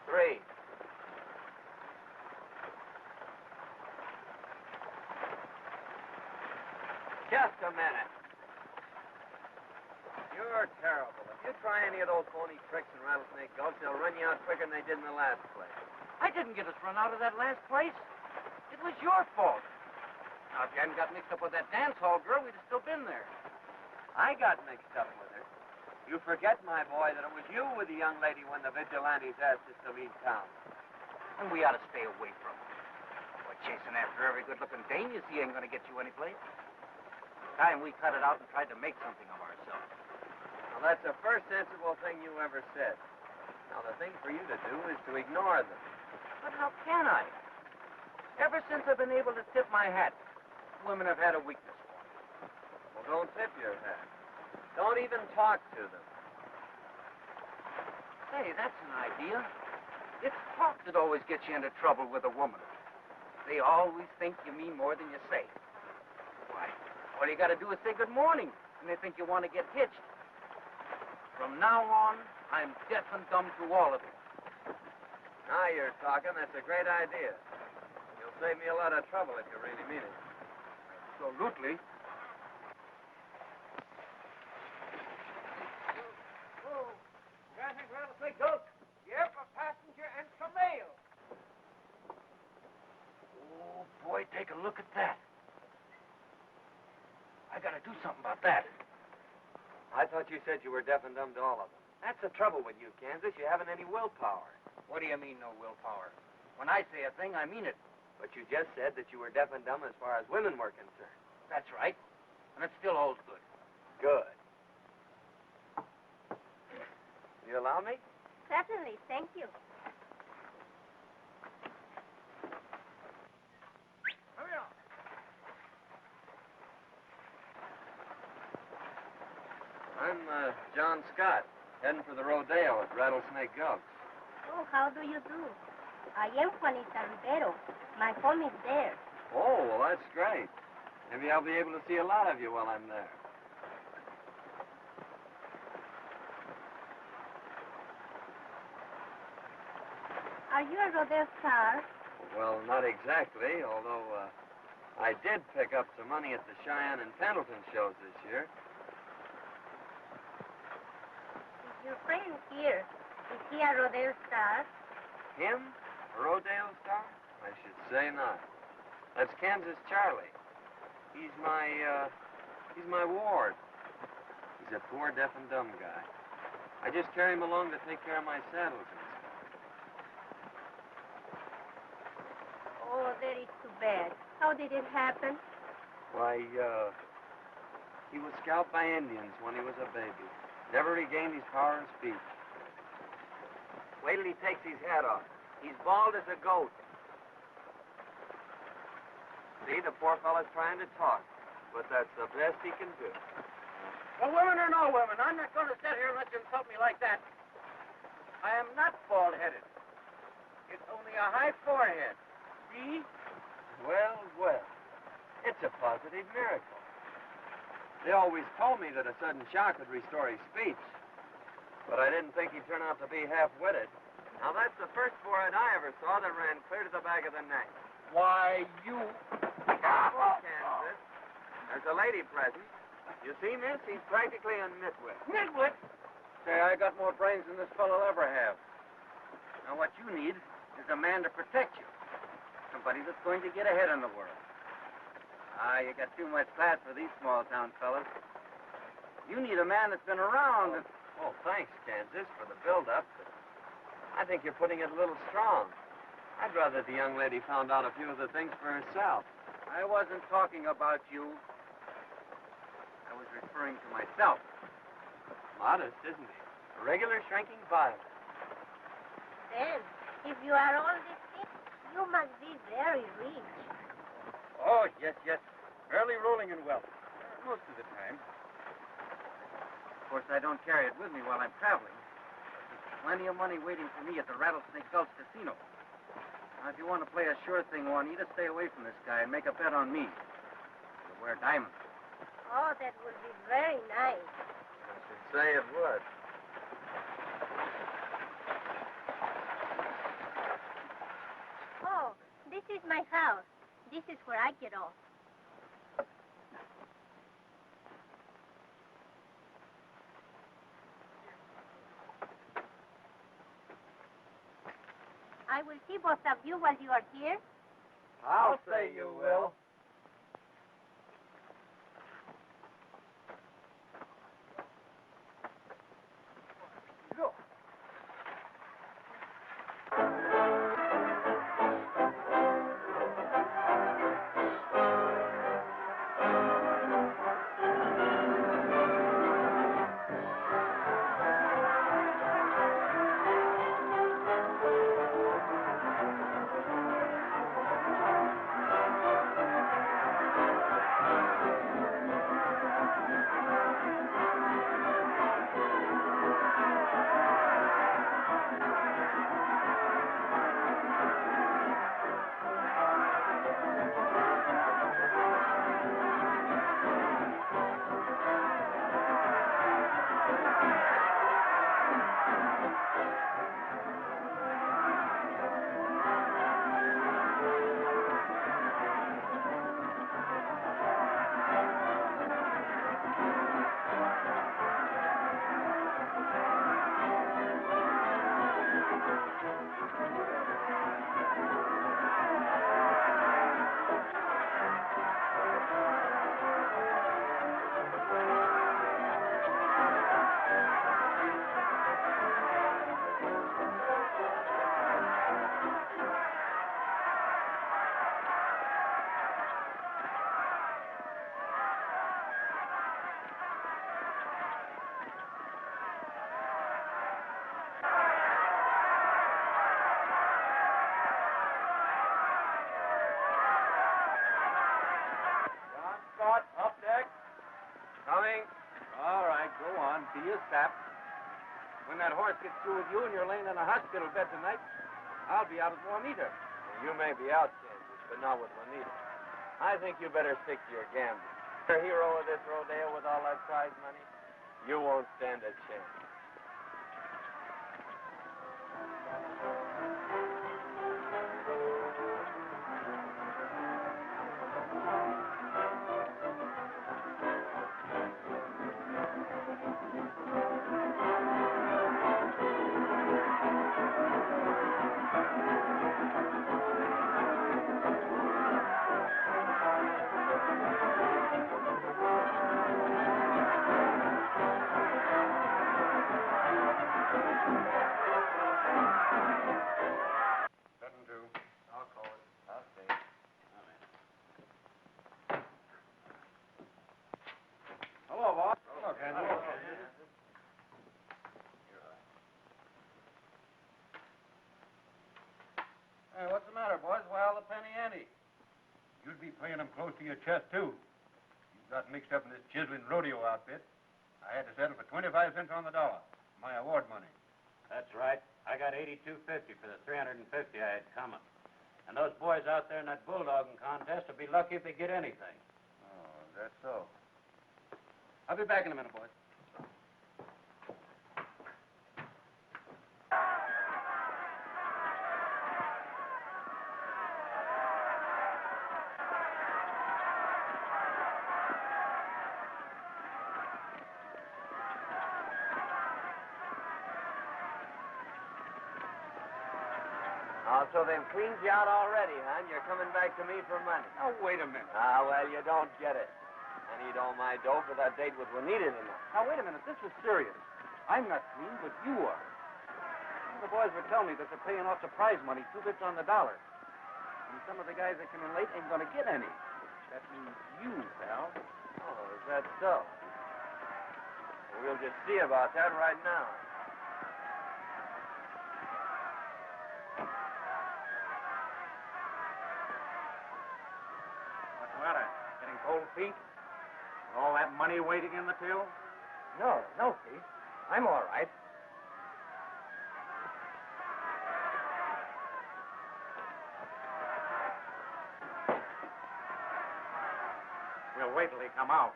Three. Just a minute. You're terrible. If you try any of those phony tricks in Rattlesnake Gulch, they'll run you out quicker than they did in the last place. I didn't get us run out of that last place. It was your fault. Now, if you hadn't got mixed up with that dance hall girl, we'd have still been there. I got mixed up with her. You forget, my boy, that it was you with the young lady when the vigilantes asked us to leave town. And we ought to stay away from her. Boy, chasing after every good-looking dame you see ain't going to get you anyplace. It's time we cut it out and tried to make something of ourselves. Now, that's the first sensible thing you ever said. Now, the thing for you to do is to ignore them. But how can I? Ever since I've been able to tip my hat, women have had a weakness for me. Well, don't tip your hat. Don't even talk to them. Say, that's an idea. It's talk that always gets you into trouble with a woman. They always think you mean more than you say. Why, all you got to do is say good morning, and they think you want to get hitched. From now on, I'm deaf and dumb to all of it. Now you're talking. That's a great idea. You'll save me a lot of trouble if you really mean it. Absolutely. Rattlesnake Gulch. Here for passenger and for mail. Oh, boy, take a look at that. I gotta do something about that. I thought you said you were deaf and dumb to all of them. That's the trouble with you, Kansas. You haven't any willpower. What do you mean, no willpower? When I say a thing, I mean it. But you just said that you were deaf and dumb as far as women were concerned. That's right. And it still holds good. Good. You allow me? Certainly, thank you. Hurry on. I'm John Scott, heading for the Rodeo at Rattlesnake Gulch. Oh, how do you do? I am Juanita Rivero. My home is there. Oh, well, that's great. Maybe I'll be able to see a lot of you while I'm there. Are you a rodeo star? Well, not exactly, although I did pick up some money at the Cheyenne and Pendleton shows this year. Is your friend here? Is he a rodeo star? Him? A rodeo star? I should say not. That's Kansas Charlie. He's my ward. He's a poor deaf and dumb guy. I just carry him along to take care of my saddles and stuff. Oh, that is too bad. How did it happen? Why, he was scalped by Indians when he was a baby. Never regained his power of speech. Wait till he takes his hat off. He's bald as a goat. See, the poor fellow's trying to talk, but that's the best he can do. Well, women or no women, I'm not going to sit here and let you insult me like that. I am not bald-headed. It's only a high forehead. See? Well, well. It's a positive miracle. They always told me that a sudden shock would restore his speech, but I didn't think he'd turn out to be half-witted. Now, that's the first forehead I ever saw that ran clear to the back of the neck. Why, you... Oh, Kansas. There's a lady present. You see, miss, he's practically a nitwit. Nitwit? Say, I got more brains than this fellow'll ever have. Now, what you need is a man to protect you. Somebody that's going to get ahead in the world. Ah, you got too much class for these small-town fellas. You need a man that's been around and... Oh, thanks, Kansas, for the build-up, but I think you're putting it a little strong. I'd rather the young lady found out a few of the things for herself. I wasn't talking about you. I was referring to myself. Modest, isn't he? A regular shrinking violet. Then, if you are all these things, you must be very rich. Oh, yes. Barely rolling in wealth. Most of the time. Of course, I don't carry it with me while I'm traveling. There's plenty of money waiting for me at the Rattlesnake Gulch Casino. Now, if you want to play a sure thing, Juanita, stay away from this guy and make a bet on me. He'll wear diamonds. Oh, that would be very nice. I should say it would. Oh, this is my house. This is where I get off. I will see both of you while you are here. I'll say you will. Be a sap. When that horse gets through with you and you're laying in a hospital bed tonight, I'll be out with Juanita. You may be out, Kansas, but not with Juanita. I think you better stick to your gambling. You're a hero of this rodeo with all that prize money. You won't stand a chance. What's the matter, boys? Why all the penny ante? You'd be playing them close to your chest, too. You got mixed up in this chiseling rodeo outfit. I had to settle for 25 cents on the dollar. My award money. That's right. I got $82.50 for the $350 I had coming. And those boys out there in that bulldogging contest will be lucky if they get anything. Oh, that's so. I'll be back in a minute, boys. Oh, so they've cleaned you out already, huh? And you're coming back to me for money. Now, wait a minute. Ah, well, you don't get it. I need all my dough for that date with Juanita tonight. Now, wait a minute. This is serious. I'm not clean, but you are. The boys were telling me that they're paying off the prize money 2 bits on the dollar. And some of the guys that come in late ain't going to get any. That means you, pal. Oh, is that so? We'll just see about that right now. What's the matter? Getting cold feet? With all that money waiting in the till? No, Pete. I'm all right. We'll wait till he come out.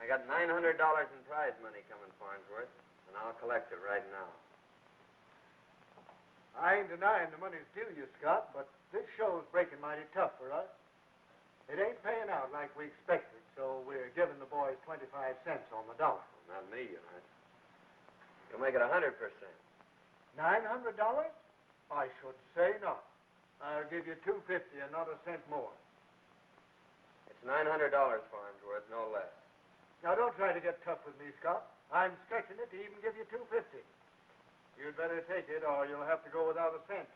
I got $900 in prize money coming, Farnsworth, and I'll collect it right now. I ain't denying the money's due you, Scott, but this show's breaking mighty tough for us. It ain't paying out like we expected, so we're giving the boys 25 cents on the dollar. Well, not me, you know. You'll make it 100%. $900? I should say not. I'll give you $250 and not a cent more. It's $900, Farnsworth, no less. Now, don't try to get tough with me, Scott. I'm stretching it to even give you $250. You'd better take it, or you'll have to go without a cent.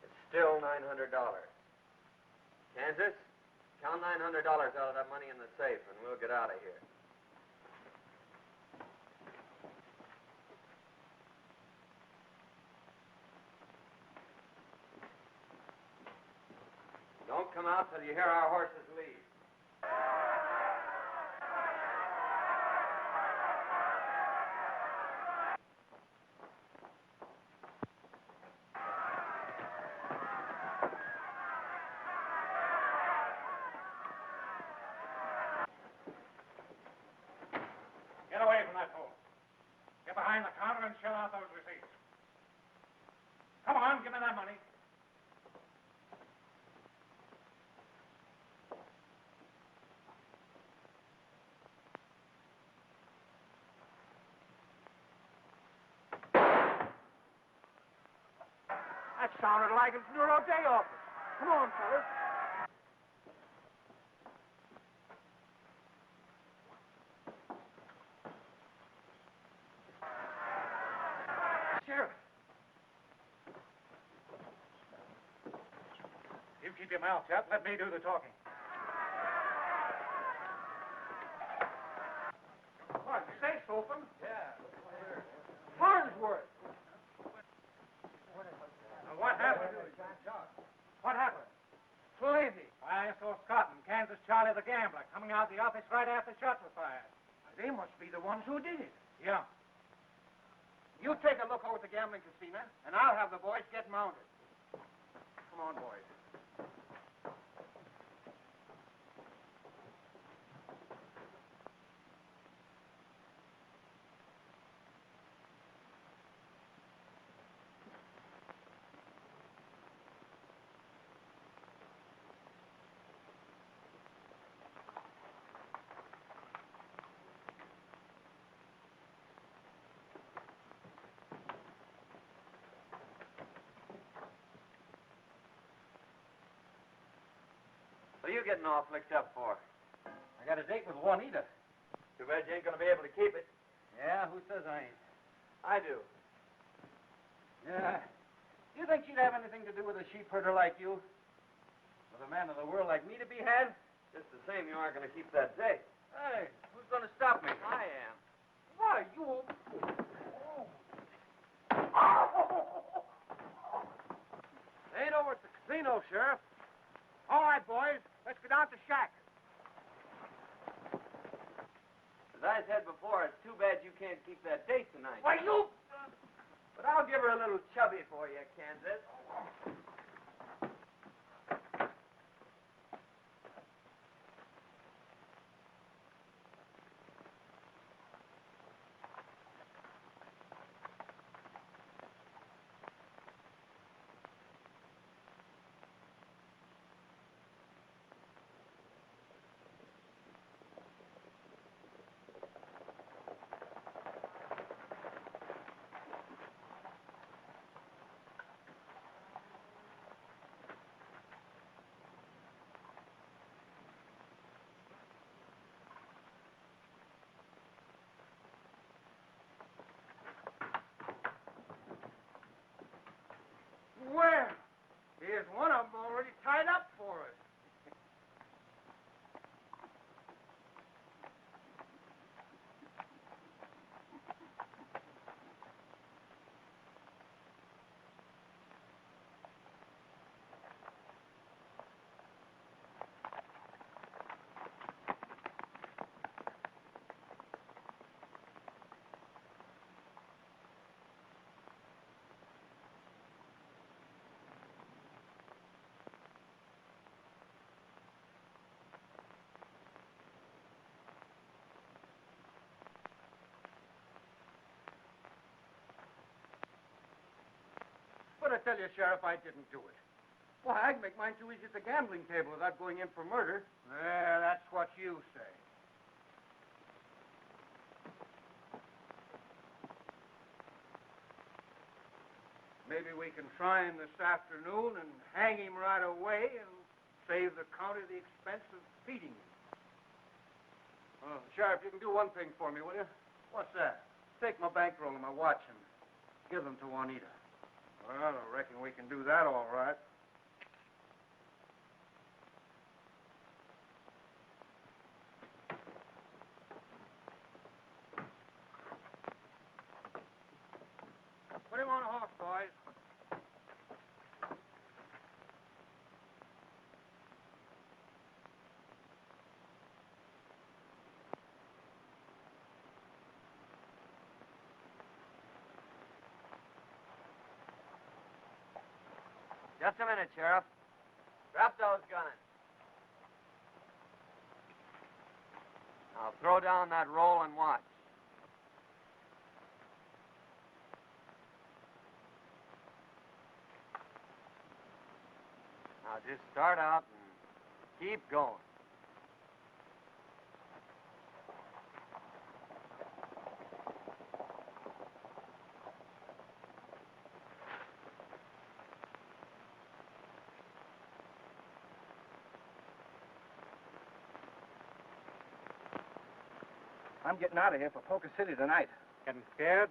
It's still $900. Kansas, count $900 out of that money in the safe, and we'll get out of here. Don't come out till you hear our horses leave. Get away from that pole. Get behind the counter and shell out those receipts. Come on, give me that money. That sounded like it's the Rodeo office. Come on, fellas. Sheriff. You keep your mouth shut. Let me do the talking. What, the safe's open? Yeah. Farnsworth. Now, what happened? What happened? Crazy. I saw Scott and Kansas Charlie the gambler coming out of the office right after shots were fired. They must be the ones who did it. Yeah. You take a look over at the gambling casino, and I'll have the boys get mounted. Come on, boys. What are you getting all flicked up for? I got a date with Juanita. Too bad you ain't gonna be able to keep it. Yeah, who says I ain't? I do. Yeah. You think she'd have anything to do with a sheep herder like you? With a man of the world like me to be had? Just the same, you aren't gonna keep that date. Hey, who's going to stop me? I am. Why, you... Ain't over at the casino, Sheriff. All right, boys, let's go down to the shack. As I said before, it's too bad you can't keep that date tonight. Why, you... But I'll give her a little chubby for you, Kansas. tell you, Sheriff, I didn't do it. Why, I can make mine too easy at the gambling table without going in for murder. Yeah, that's what you say. Maybe we can try him this afternoon and hang him right away and save the county the expense of feeding him. Sheriff, you can do one thing for me, will you? What's that? Take my bankroll and my watch and give them to Juanita. Well, I reckon we can do that all right. Put him on a horse, boys. Just a minute, Sheriff. Drop those guns. Now throw down that roll and watch. Now just start out and keep going. I'm getting out of here for Poker City tonight. Getting scared?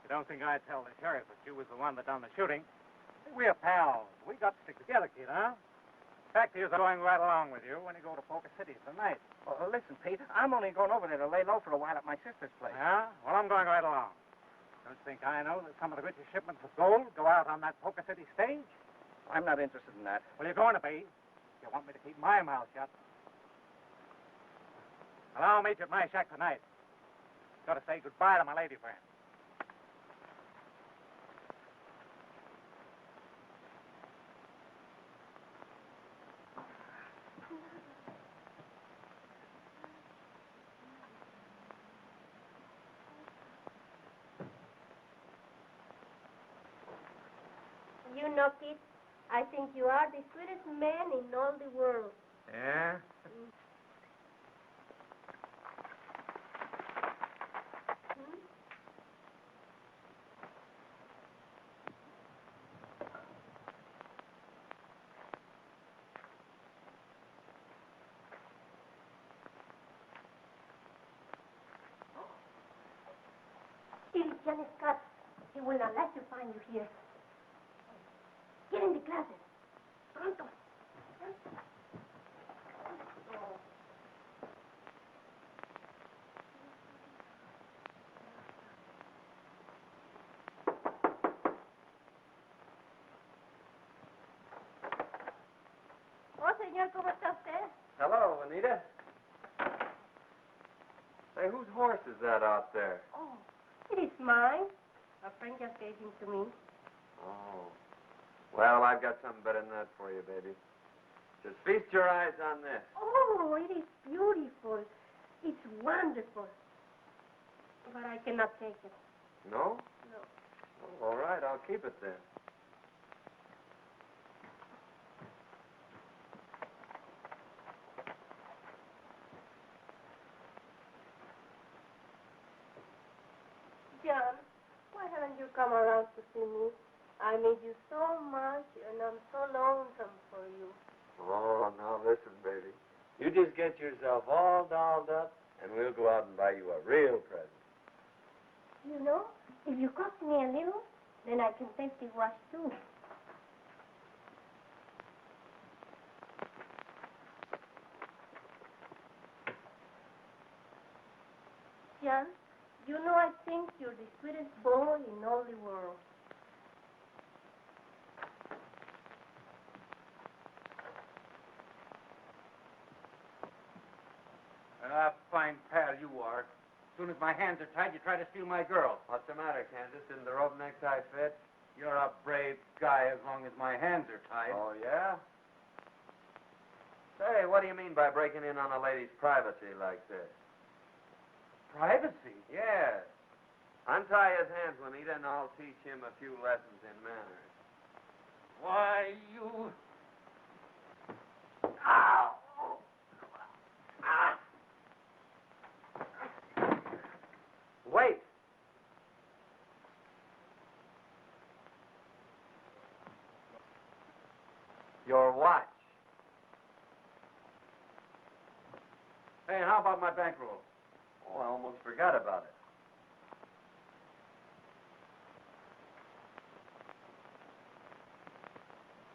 You don't think I'd tell the sheriff that you was the one that done the shooting? We're pals. We got to stick together, kid, huh? Fact is, I'm going right along with you when you go to Poker City tonight. Well, listen, Pete, I'm only going over there to lay low for a while at my sister's place. Yeah? Well, I'm going right along. Don't you think I know that some of the richest shipments of gold go out on that Poker City stage? I'm not interested in that. Well, you're going to be. You want me to keep my mouth shut? Well, I'll meet you at my shack tonight. Got to say goodbye to my lady friend. You know, Pete, I think you are the sweetest man in all the world. Yeah? It is Johnny Scott. He will not let you find you here. Get in the closet. Pronto. Oh, señor, ¿cómo está usted? Hello, Anita. Say, whose horse is that out there? Oh, it is mine. A friend just gave him to me. Oh. Well, I've got something better than that for you, baby. Just feast your eyes on this. Oh, it is beautiful. It's wonderful. But I cannot take it. No? No. Oh, all right, I'll keep it then. John, why haven't you come around to see me? I miss you so much, and I'm so lonesome for you. Oh, now listen, baby. You just get yourself all dolled up, and we'll go out and buy you a real present. You know, if you cost me a little, then I can safety wash too. John, you know I think you're the sweetest boy in all the world. A fine pal you are. As soon as my hands are tied, you try to steal my girl. What's the matter, Kansas? Didn't the rope necktie fit? You're a brave guy as long as my hands are tied. Oh, yeah? Say, what do you mean by breaking in on a lady's privacy like this? Privacy? Yes. Untie his hands, Juanita, and I'll teach him a few lessons in manners. Why, you... Ow! Wait. Your watch. Hey, and how about my bankroll? Oh, I almost forgot about it.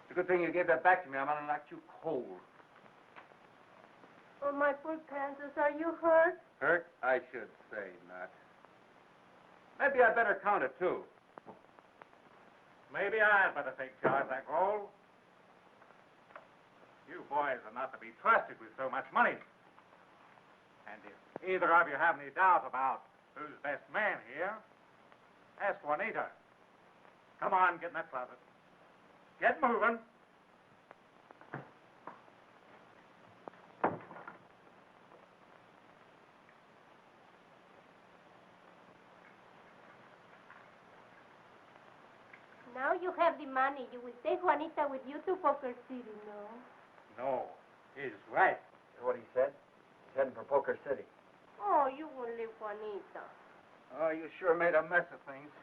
It's a good thing you gave that back to me. I'm gonna knock you cold. Oh, my poor Kansas, are you hurt? Hurt? I should say not. Maybe I better count it, too. Maybe I'd better take charge of that gold. You boys are not to be trusted with so much money. And if either of you have any doubt about who's best man here, ask Juanita. Come on, get in that closet. Get moving. Now you have the money. You will take Juanita with you to Poker City, no? No, he's right. Hear what he said? He's heading for Poker City. Oh, you won't leave Juanita. Oh, you sure made a mess of things.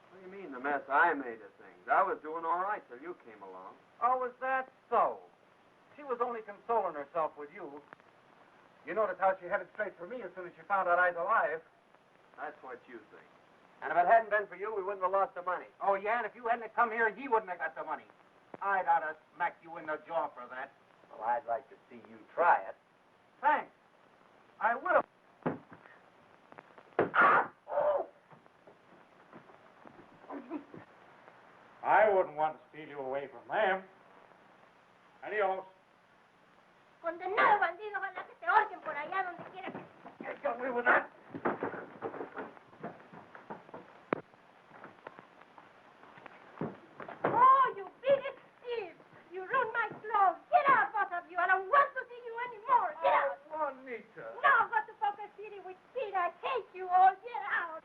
What do you mean, the mess I made of things? I was doing all right till you came along. Oh, was that so? She was only consoling herself with you. You noticed how she headed straight for me as soon as she found out I was alive. That's what you think. And if it hadn't been for you, we wouldn't have lost the money. Oh, yeah, and if you hadn't come here, he wouldn't have got the money. I'd ought to smack you in the jaw for that. Well, I'd like to see you try it. Thanks. I will. I wouldn't want to steal you away from them. Adios. Condenado bandido, ojalá que te ahorquen por allá donde quiera que... Get away with that. Oh, you bigot thief! You ruined my clothes. Get out, both of you. I don't want to see you anymore. Get out. Juanita. Now go to Poker City with Pete. I hate you all. Get out.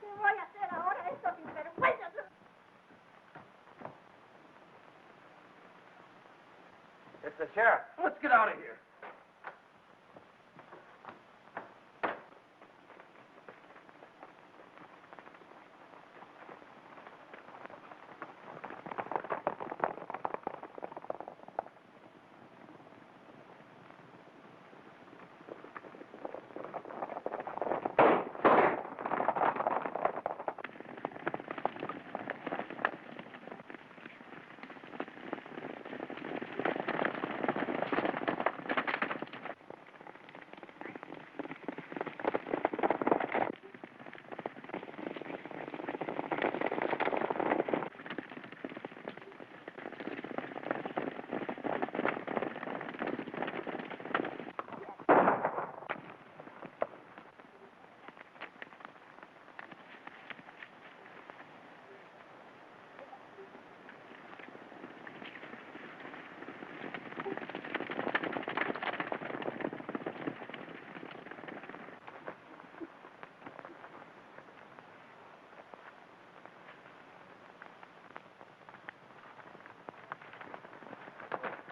¿Qué voy a hacer ahora? Esto sinvergüenza. It's the sheriff. Let's get out of here.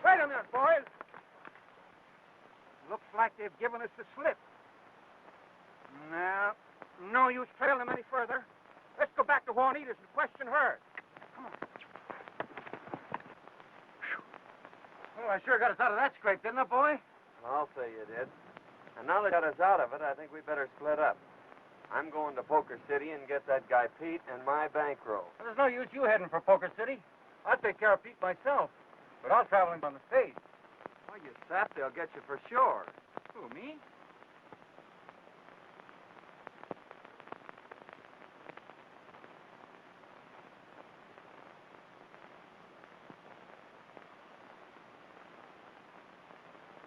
Wait a minute, boys. Looks like they've given us the slip. No use trailing them any further. Let's go back to Juanita's and question her. Come on. Well, I sure got us out of that scrape, didn't I, boy? I'll say you did. And now they got us out of it, I think we better split up. I'm going to Poker City and get that guy Pete and my bankroll. Well, there's no use you heading for Poker City. I'll take care of Pete myself. But I'll travel him on the stage. Well, you sap, they'll get you for sure. Who, me?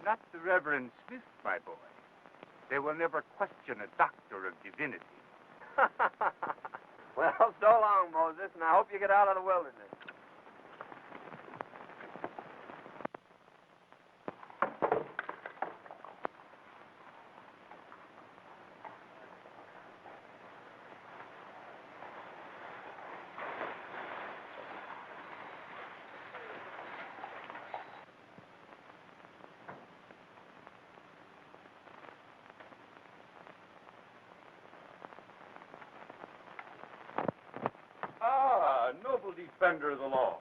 Not the Reverend Smith, my boy. They will never question a doctor of divinity. Well, so long, Moses, and I hope you get out of the wilderness. defender of the law.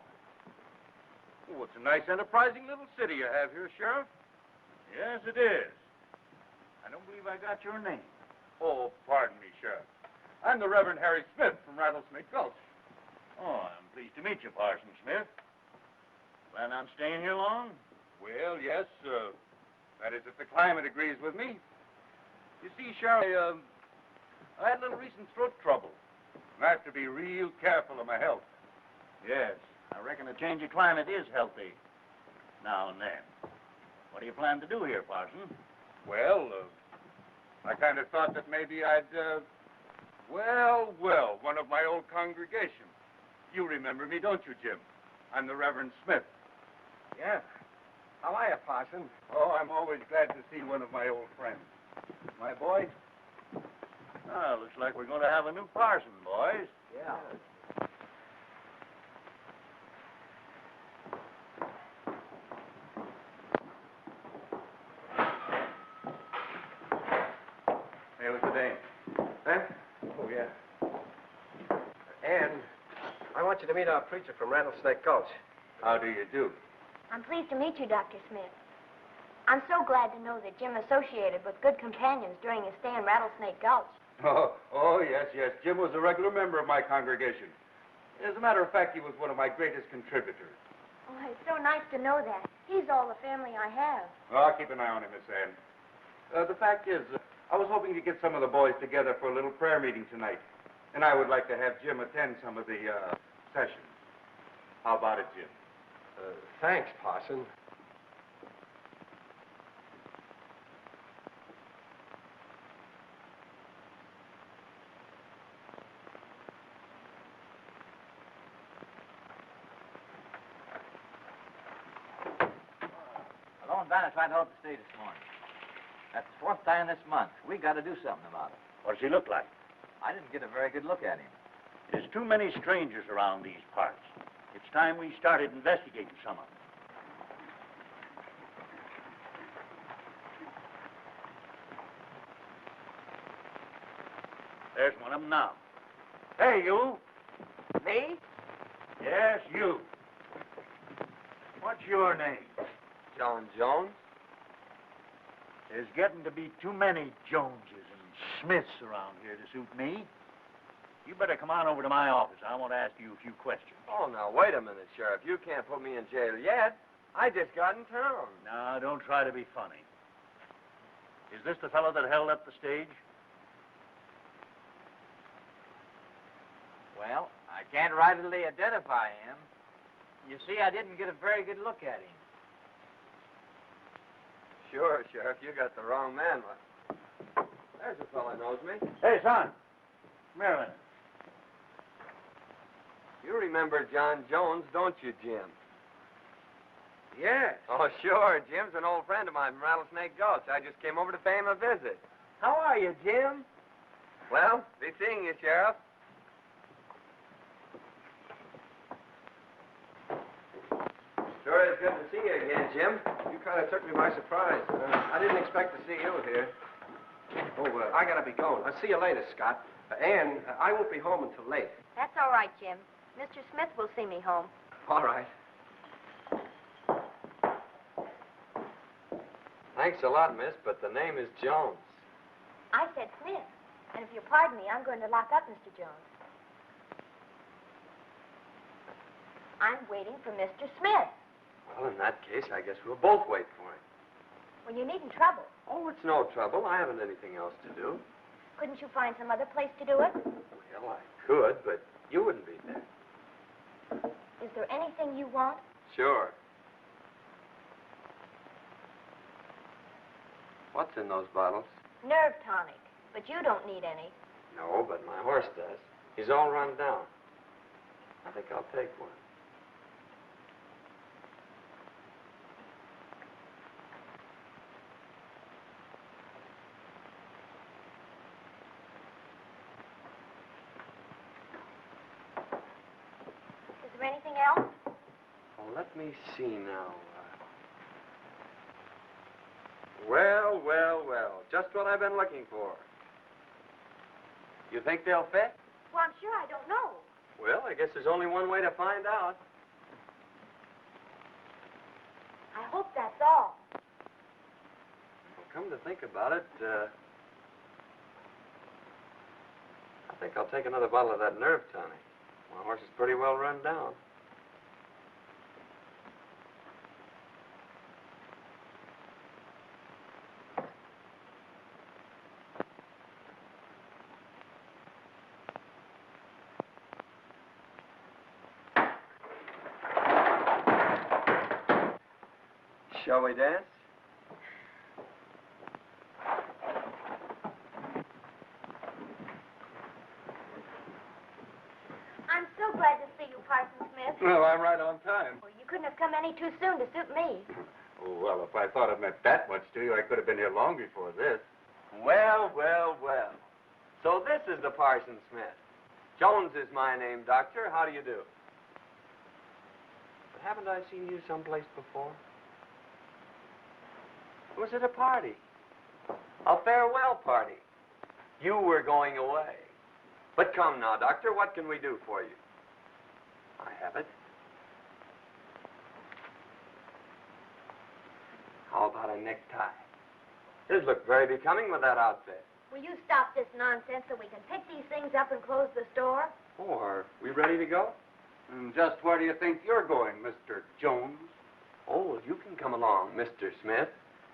Oh, it's a nice, enterprising little city you have here, Sheriff. Yes, it is. I don't believe I got your name. Oh, pardon me, Sheriff. I'm the Reverend Harry Smith from Rattlesnake Gulch. Oh, I'm pleased to meet you, Parson Smith. Plan on staying here long? Well, yes, that is if the climate agrees with me. You see, Sheriff, I had a little recent throat trouble. I have to be real careful of my health. Yes. I reckon a change of climate is healthy now and then. What do you plan to do here, Parson? Well, I kind of thought that maybe I'd, well, one of my old congregation. You remember me, don't you, Jim? I'm the Reverend Smith. Yeah. How are you, Parson? Oh, I'm always glad to see one of my old friends. My boy? Ah, looks like we're going to have a new parson, boys. Yeah. Hey, what's the name? Huh? Oh, yeah. And I want you to meet our preacher from Rattlesnake Gulch. How do you do? I'm pleased to meet you, Dr. Smith. I'm so glad to know that Jim associated with good companions during his stay in Rattlesnake Gulch. Oh, yes. Jim was a regular member of my congregation. As a matter of fact, he was one of my greatest contributors. Oh, it's so nice to know that. He's all the family I have. Well, I'll keep an eye on him, Miss Ann. The fact is, I was hoping to get some of the boys together for a little prayer meeting tonight. And I would like to have Jim attend some of the sessions. How about it, Jim? Thanks, Parson. Alone Banner tried to help the state this morning. That's the fourth time this month. We got to do something about it. What does he look like? I didn't get a very good look at him. There's too many strangers around these parts. It's time we started investigating some of them. There's one of them now. Hey, you. Me? Yes, you. What's your name? John Jones? There's getting to be too many Joneses and Smiths around here to suit me. You better come on over to my office. I want to ask you a few questions. Oh, now, wait a minute, Sheriff. You can't put me in jail yet. I just got in town. Now, don't try to be funny. Is this the fellow that held up the stage? Well, I can't rightly identify him. You see, I didn't get a very good look at him. Sure, Sheriff. You got the wrong man. There's a fellow knows me. Hey, son. Come here a minute. You remember John Jones, don't you, Jim? Yes. Oh, sure. Jim's an old friend of mine from Rattlesnake Gulch. I just came over to pay him a visit. How are you, Jim? Well, be seeing you, Sheriff. Sure is good to see you again, Jim. You kind of took me by surprise. I didn't expect to see you here. Oh, I gotta be going. I'll see you later, Scott. Ann, I won't be home until late. That's all right, Jim. Mr. Smith will see me home. All right. Thanks a lot, miss, but the name is Jones. I said Smith. And if you'll pardon me, I'm going to lock up Mr. Jones. I'm waiting for Mr. Smith. Well, in that case, I guess we'll both wait for him. Well, you needn't trouble. Oh, it's no trouble. I haven't anything else to do. Couldn't you find some other place to do it? Well, I could, but you wouldn't be there. Is there anything you want? Sure. What's in those bottles? Nerve tonic. But you don't need any. No, but my horse does. He's all run down. I think I'll take one. Is there anything else? Well, let me see now. Well. Just what I've been looking for. You think they'll fit? Well, I'm sure I don't know. Well, I guess there's only one way to find out. I hope that's all. Well, come to think about it, I think I'll take another bottle of that nerve tonic. My horse is pretty well run down. Shall we dance? I'm so glad to see you, Parson Smith. Well, I'm right on time. Well, you couldn't have come any too soon to suit me. Oh, well, if I thought it meant that much to you, I could have been here long before this. Well, well, well. So this is the Parson Smith. Jones is my name, Doctor. How do you do? But haven't I seen you someplace before? Was it a party? A farewell party. You were going away. But come now, Doctor, what can we do for you? I have it. How about a necktie? This look very becoming with that outfit. Will you stop this nonsense so we can pick these things up and close the store? Oh, are we ready to go? And just where do you think you're going, Mr. Jones? Oh, well, you can come along, Mr. Smith.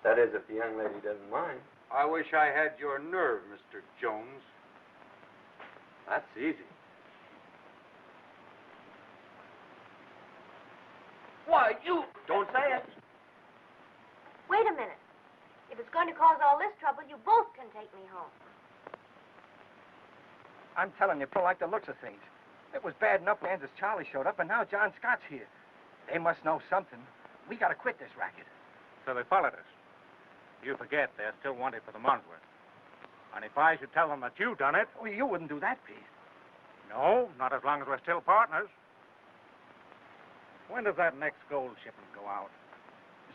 That is, if the young lady doesn't mind. I wish I had your nerve, Mr. Jones. That's easy. Why, you... Don't say it. Wait a minute. If it's going to cause all this trouble, you both can take me home. I'm telling you, Phil, like the looks of things. It was bad enough when Kansas Charlie showed up, and now John Scott's here. They must know something. We got to quit this racket. So they followed us. You forget they're still wanted for the Mondsworth. And if I should tell them that you done it... Oh, you wouldn't do that, Pete. No, not as long as we're still partners. When does that next gold shipment go out?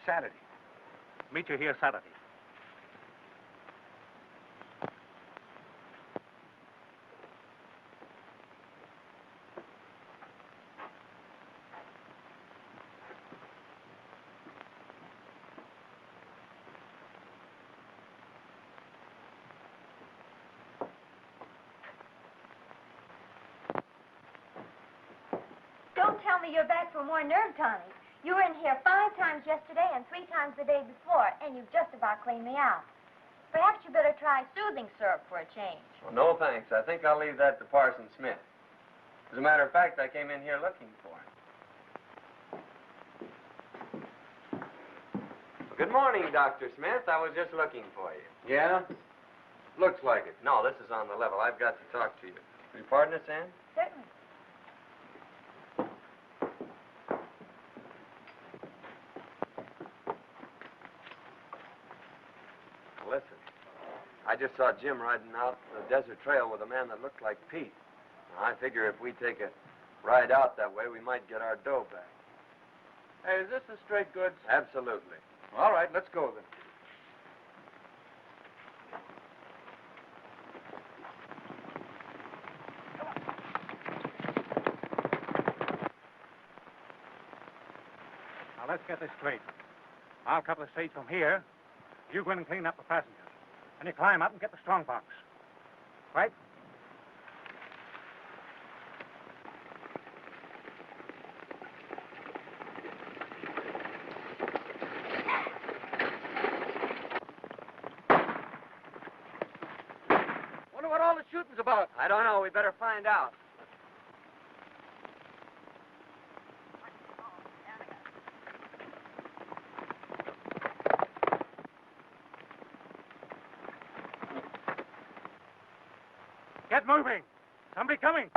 Saturday. Meet you here Saturday. Don't tell me you're back for more nerve tonic. You were in here 5 times yesterday and 3 times the day before, and you've just about cleaned me out. Perhaps you better try soothing syrup for a change. Well, no, thanks. I think I'll leave that to Parson Smith. As a matter of fact, I came in here looking for him. Well, good morning, Dr. Smith. I was just looking for you. Yeah? Looks like it. No, this is on the level. I've got to talk to you. Will you pardon us, Ann? Certainly. Listen, I just saw Jim riding out the desert trail with a man that looked like Pete. Now, I figure if we take a ride out that way, we might get our dough back. Hey, is this the straight goods? Absolutely. All right, let's go then. Now, let's get this straight. I'll cut the stage from here. You go in and clean up the passengers. And you climb up and get the strong box. Right? Wonder what all the shooting's about. I don't know. We better find out. Get moving. Somebody coming.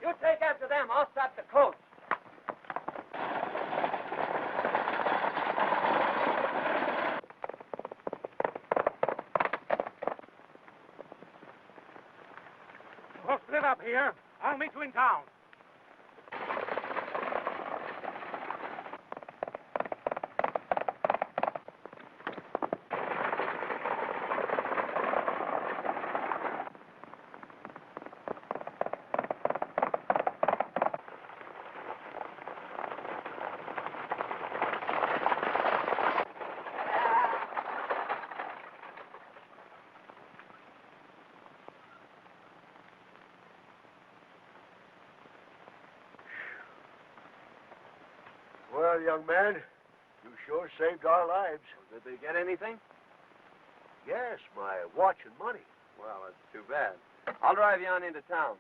You take after them. I'll stop the coach. split up here. I'll meet you in town. Well, young man, you sure saved our lives. Did they get anything? Yes, my watch and money. Well, that's too bad. I'll drive you on into town.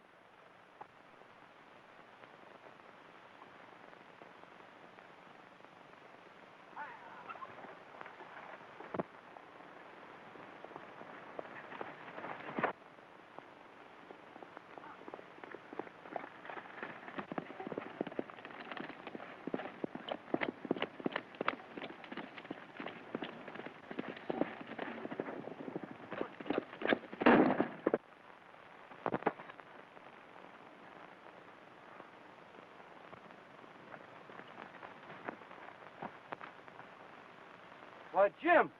Why, Jim,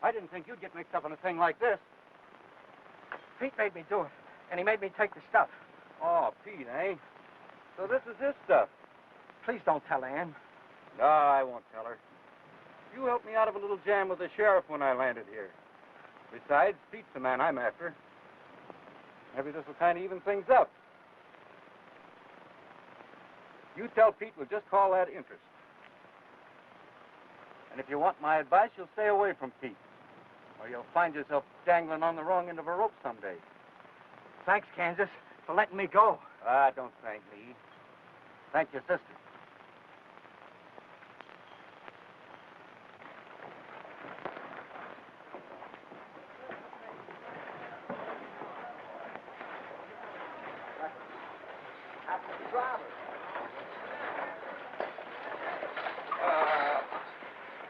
I didn't think you'd get mixed up in a thing like this. Pete made me do it, and he made me take the stuff. Oh, Pete, eh? So this is his stuff. Please don't tell Ann. No, I won't tell her. You helped me out of a little jam with the sheriff when I landed here. Besides, Pete's the man I'm after. Maybe this will kind of even things up. You tell Pete we'll just call that interest. And if you want my advice, you'll stay away from Pete. Or you'll find yourself dangling on the wrong end of a rope someday. Thanks, Kansas, for letting me go. Ah, don't thank me. Thank your sister.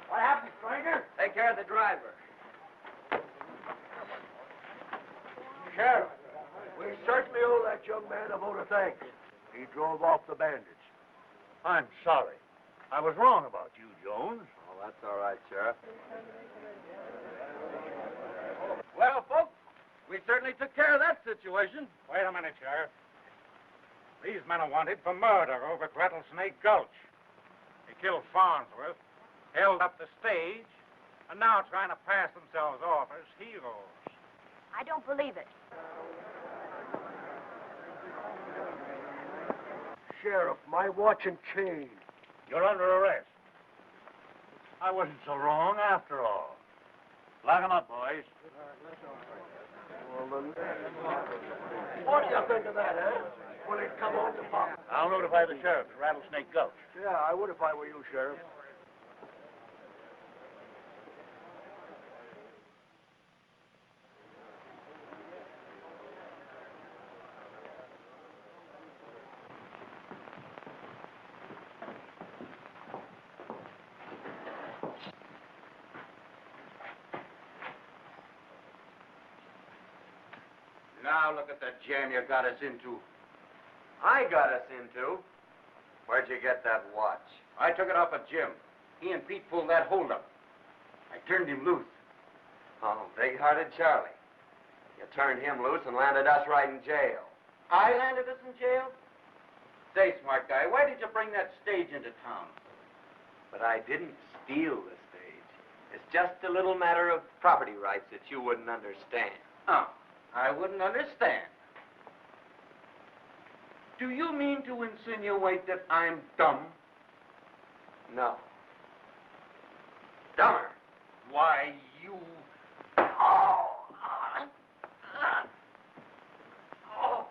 What happened, stranger? Take care of the driver. Sheriff, we certainly owe that young man a vote of thanks. He drove off the bandits. I'm sorry. I was wrong about you, Jones. Oh, that's all right, Sheriff. Well, folks, we certainly took care of that situation. Wait a minute, Sheriff. These men are wanted for murder over at Rattlesnake Gulch. They killed Farnsworth, held up the stage, and now trying to pass themselves off as heroes. I don't believe it. Sheriff, my watch and chain. You're under arrest. I wasn't so wrong after all. Lock 'em up, boys. Well, then, what do you think of that, eh? Will it come on to pop? I'll notify the sheriff at Rattlesnake Gulch. Yeah, I would if I were you, Sheriff. Now look at the jam you got us into. I got us into. Where'd you get that watch? I took it off of Jim. He and Pete pulled that holdup. I turned him loose. Oh, big-hearted Charlie. You turned him loose and landed us right in jail. I landed us in jail? Say, smart guy, why did you bring that stage into town? But I didn't steal the stage. It's just a little matter of property rights that you wouldn't understand. Oh, I wouldn't understand. Do you mean to insinuate that I'm dumb? No. Dumber? Why, you... Oh! Oh!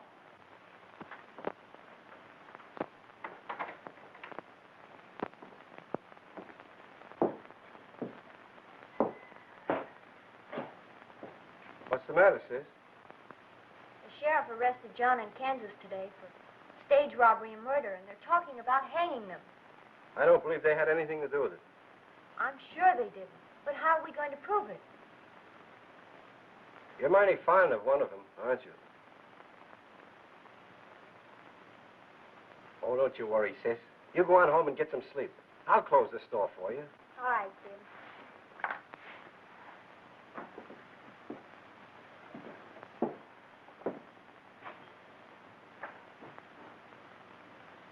What's the matter, sis? The sheriff arrested John in Kansas today for stage robbery and murder, and they're talking about hanging them. I don't believe they had anything to do with it. I'm sure they didn't. But how are we going to prove it? You're mighty fond of one of them, aren't you? Oh, don't you worry, sis. You go on home and get some sleep. I'll close the store for you. All right, Jim.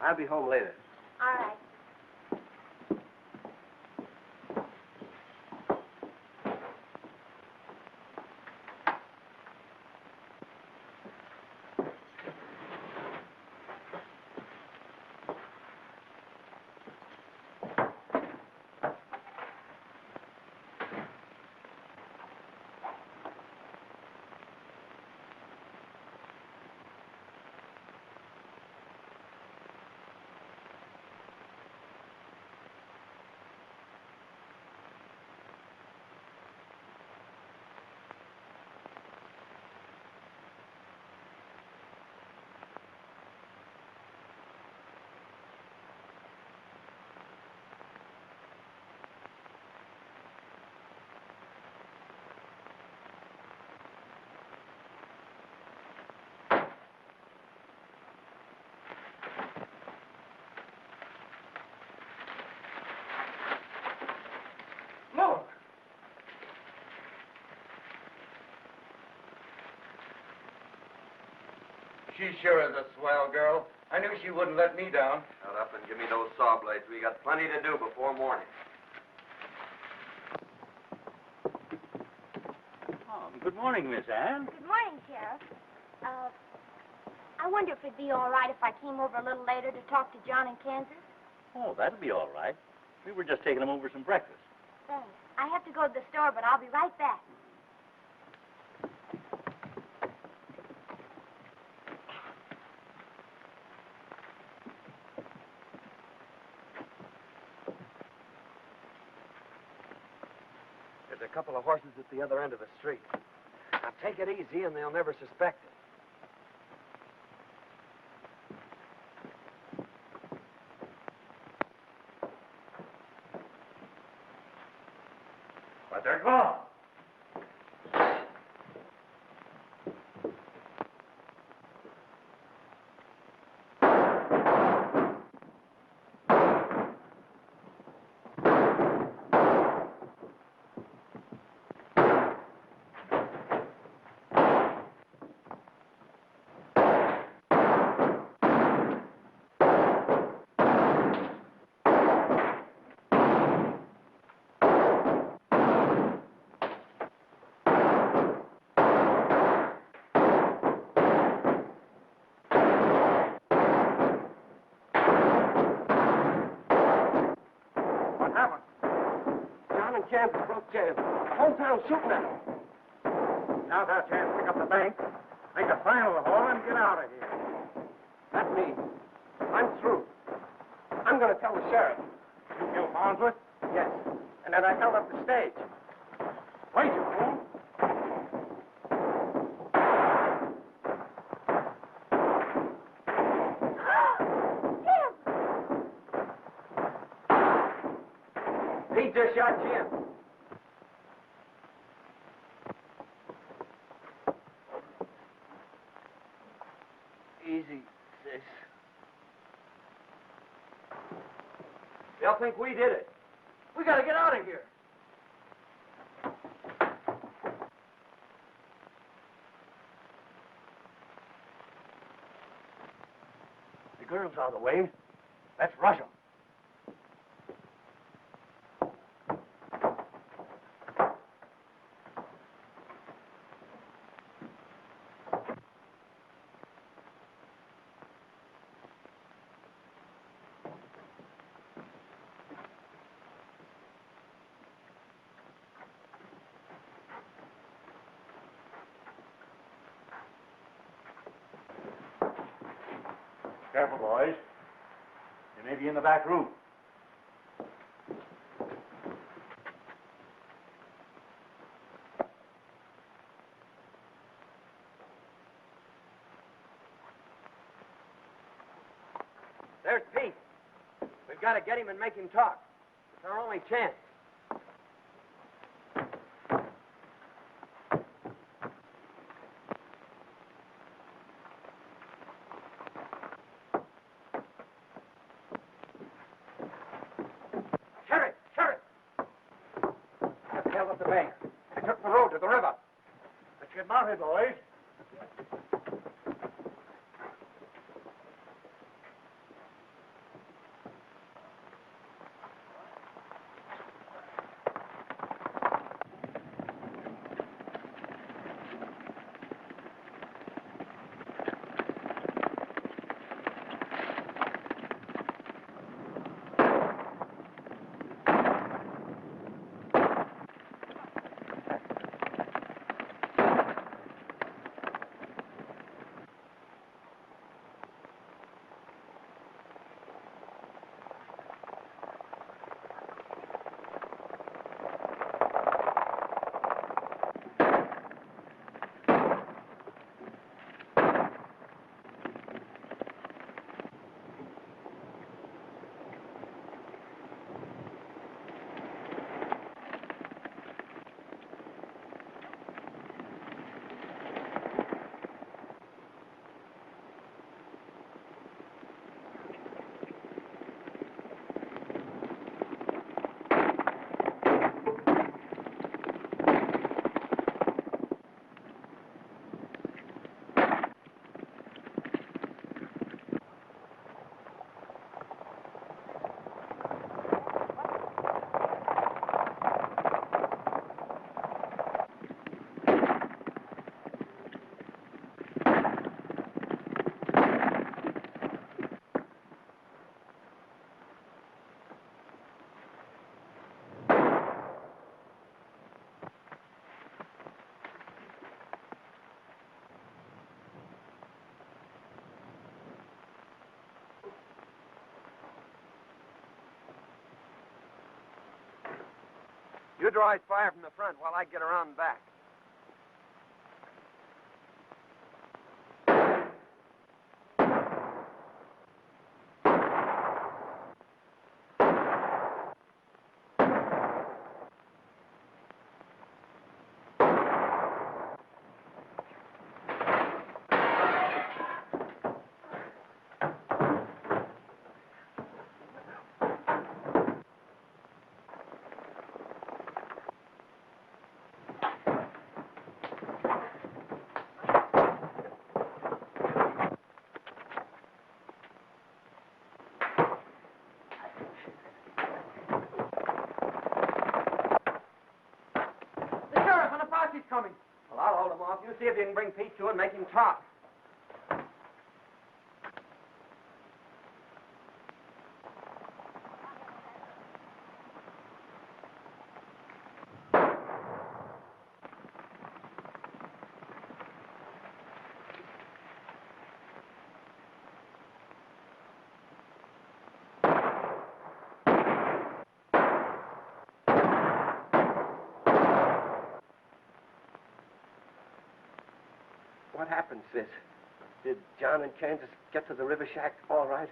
I'll be home later. All right. Look! She sure is a swell girl. I knew she wouldn't let me down. Shut up and give me those saw blades. We got plenty to do before morning. Oh, good morning, Miss Anne. Good morning, Sheriff. I wonder if it'd be all right if I came over a little later to talk to John in Kansas? Oh, that'll be all right. We were just taking him over some breakfast. Thanks. I have to go to the store, but I'll be right back. There's a couple of horses at the other end of the street. Now, take it easy, and they'll never suspect it. But they're gone. What happened? John and Kansas broke jail. The whole town's shooting at them. Now's our chance to pick up the bank, make a final haul, and get out of here. Not me. I'm through. I'm going to tell the sheriff. You killed Farnsworth? Yes. And then I held up the stage. Wait, you fool. He just shot Jim. Easy, sis. They'll think we did it. We gotta get out of here. The girl's out of the way. Let's rush 'em. Careful, boys. They may be in the back room. There's Pete. We've got to get him and make him talk. It's our only chance. up the bank. They took the road to the river. Let's get mounted, boys. You draw his fire from the front while I get around back. He's coming. Well, I'll hold him off. You see if you can bring Pete to it and make him talk. What happened, Sis? Did John and Kansas get to the river shack all right?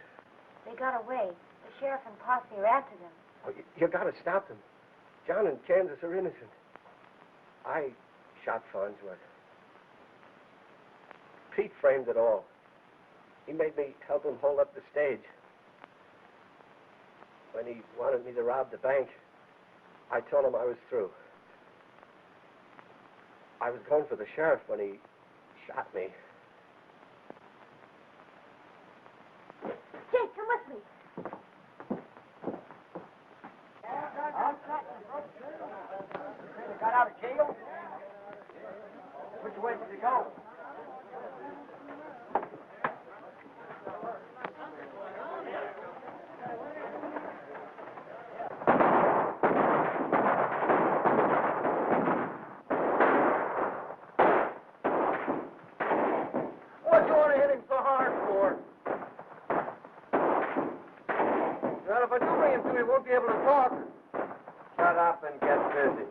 They got away. The sheriff and posse are after them. Oh, you gotta stop them. John and Kansas are innocent. I shot Farnsworth. Pete framed it all. He made me help him hold up the stage. When he wanted me to rob the bank, I told him I was through. I was going for the sheriff when he shot me. Jake, come with me. Got out of jail? Which way did he go? What do you want to hit him so hard for? Well, if I do bring him to, he won't be able to talk. Shut up and get busy.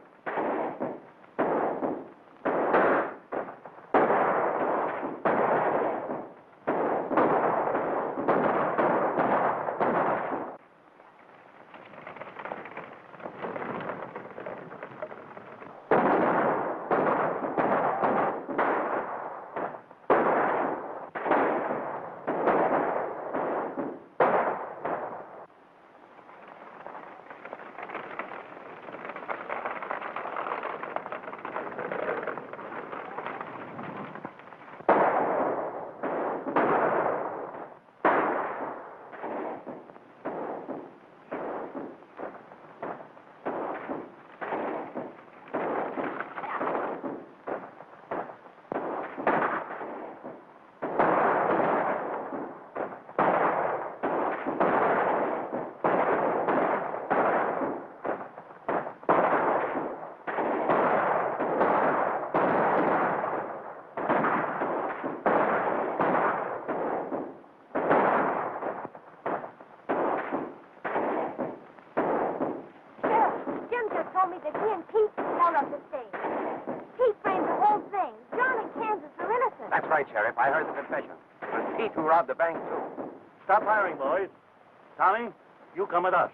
right, Sheriff. I heard the confession. It was Pete who robbed the bank, too. Stop hiring, boys. Tommy, you come with us.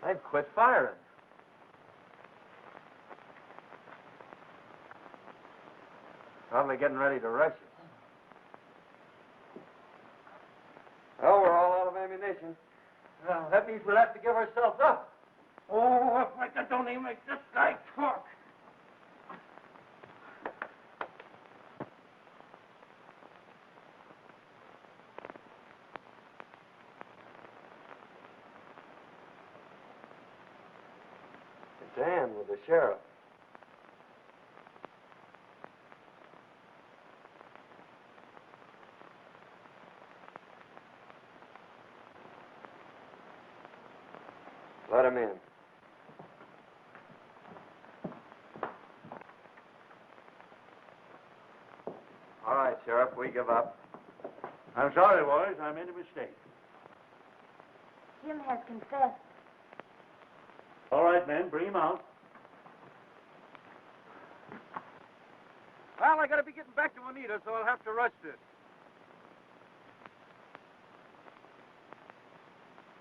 They've quit firing. Probably getting ready to rush us. Oh, we're all out of ammunition. Well, that means we'll have to give ourselves up. Oh, if I could only make this guy talk. It's Ann with the sheriff. Let him in. All right, Sheriff, we give up. I'm sorry, boys. I made a mistake. Jim has confessed. All right, men, bring him out. Well, I gotta be getting back to Anita, so I'll have to rush this.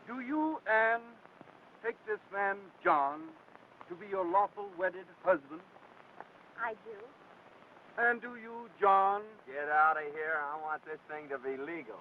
Do you, Anne, take this man, John, to be your lawful wedded husband? I do. And do you, John? Get out of here. I want this thing to be legal.